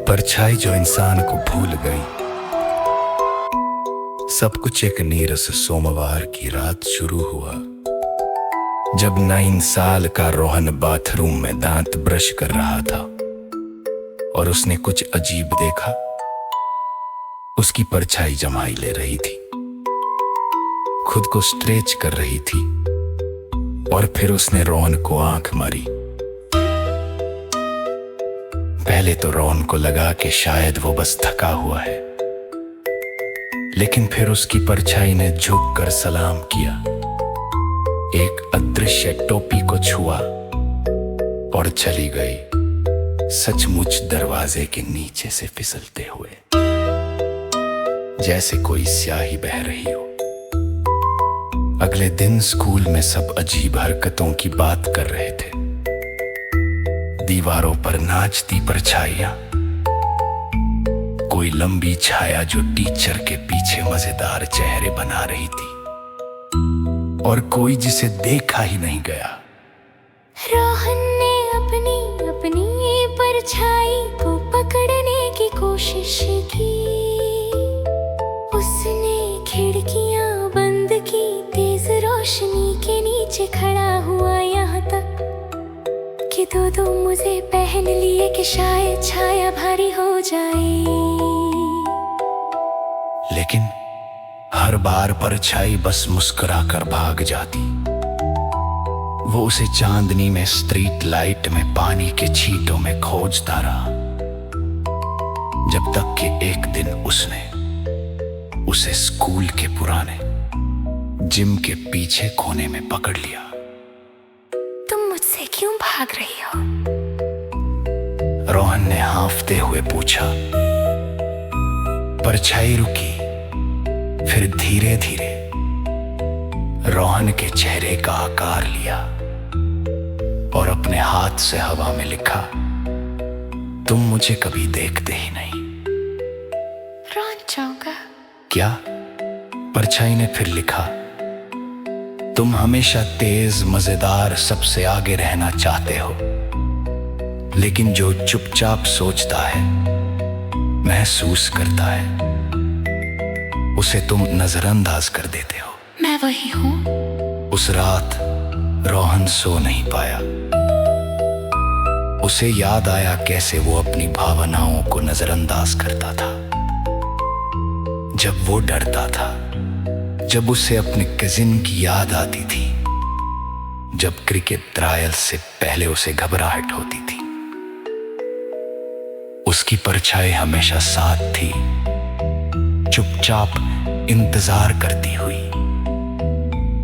परछाई जो इंसान को भूल गई। सब कुछ एक नीरस सोमवार की रात शुरू हुआ, जब 9 साल का रोहन बाथरूम में दांत ब्रश कर रहा था और उसने कुछ अजीब देखा। उसकी परछाई जमाई ले रही थी, खुद को स्ट्रेच कर रही थी और फिर उसने रोहन को आंख मारी। पहले तो रोहन को लगा कि शायद वो बस थका हुआ है, लेकिन फिर उसकी परछाई ने झुककर सलाम किया, एक अदृश्य टोपी को छुआ और चली गई, सचमुच दरवाजे के नीचे से फिसलते हुए, जैसे कोई स्याही बह रही हो। अगले दिन स्कूल में सब अजीब हरकतों की बात कर रहे थे। दीवारों पर नाचती परछाइयां, कोई लंबी छाया जो टीचर के पीछे मजेदार चेहरे बना रही थी, और कोई जिसे देखा ही नहीं गया। रोहन ने अपनी परछाई को पकड़ने की कोशिश की। उसने खिड़कियां बंद की, तेज रोशनी के नीचे खड़ा हुआ यहाँ तक कि दो मुझे पहन लिए कि शायद छाया भारी हो जाए। लेकिन हर बार परछाई बस मुस्कुराकर भाग जाती। वो उसे चांदनी में, स्ट्रीट लाइट में, पानी के छींटों में खोजता रहा, जब तक कि एक दिन उसने उसे स्कूल के पुराने जिम के पीछे कोने में पकड़ लिया। तुम मुझसे क्यों भाग रही हो? रोहन ने हांफते हुए पूछा। परछाई रुकी, फिर धीरे धीरे रोहन के चेहरे का आकार लिया और अपने हाथ से हवा में लिखा, तुम मुझे कभी देखते ही नहीं। रोहन जाऊंगा क्या? परछाई ने फिर लिखा, तुम हमेशा तेज, मजेदार, सबसे आगे रहना चाहते हो, लेकिन जो चुपचाप सोचता है, महसूस करता है, उसे तुम नजरअंदाज कर देते हो। मैं वही हूँ। उस रात रोहन सो नहीं पाया। उसे याद आया कैसे वो अपनी भावनाओं को नजरअंदाज करता था, जब वो डरता था, जब उसे अपने कजिन की याद आती थी, जब क्रिकेट ट्रायल से पहले उसे घबराहट होती थी। उसकी परछाई हमेशा साथ थी, चुपचाप इंतजार करती हुई,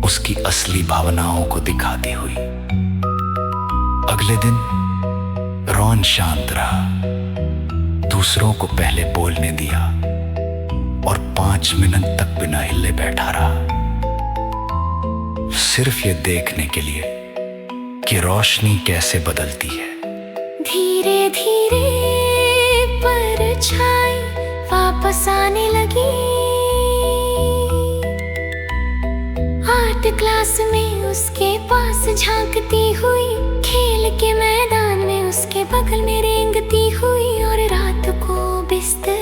उसकी असली भावनाओं को दिखाती हुई। अगले दिन रोहन शांत रहा, दूसरों को पहले बोलने दिया और 5 मिनट तक बिना हिले बैठा रहा, सिर्फ ये देखने के लिए कि रोशनी कैसे बदलती है। धीरे धीरे परछाई वापस आने लगी। आर्ट क्लास में उसके पास झांकती हुई, खेल के मैदान में उसके बगल में रेंगती हुई, और रात को बिस्तर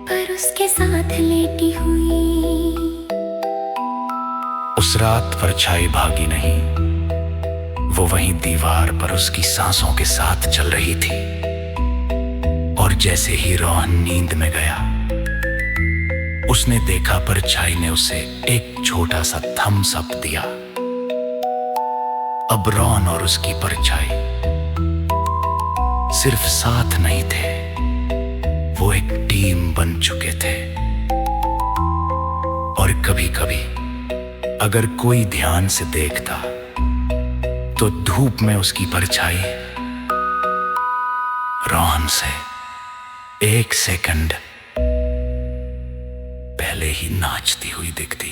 पर उसके साथ लेटी हुई। उस रात परछाई भागी नहीं, वो वहीं दीवार पर उसकी सांसों के साथ चल रही थी। और जैसे ही रोहन नींद में गया, उसने देखा परछाई ने उसे एक छोटा सा थम्स अप दिया। अब रोहन और उसकी परछाई सिर्फ साथ नहीं थे, वो एक टीम बन चुके थे। और कभी-कभी अगर कोई ध्यान से देखता, तो धूप में उसकी परछाई रोहन से 1 सेकंड पहले ही नाचती हुई दिखती।